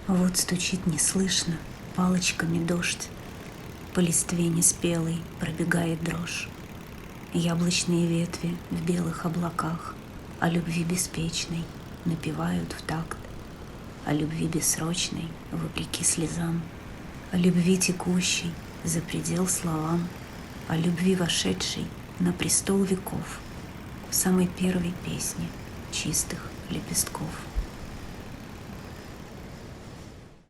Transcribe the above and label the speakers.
Speaker 1: Вот стучит неслышно палочками дождь, по листве неспелой пробегает дрожь. Яблочные ветви в белых облаках о любви беспечной напевают в такт, о любви бессрочной вопреки слезам, о любви текущей за предел словам, о любви вошедшей на престол веков в самой первой песне чистых лепестков.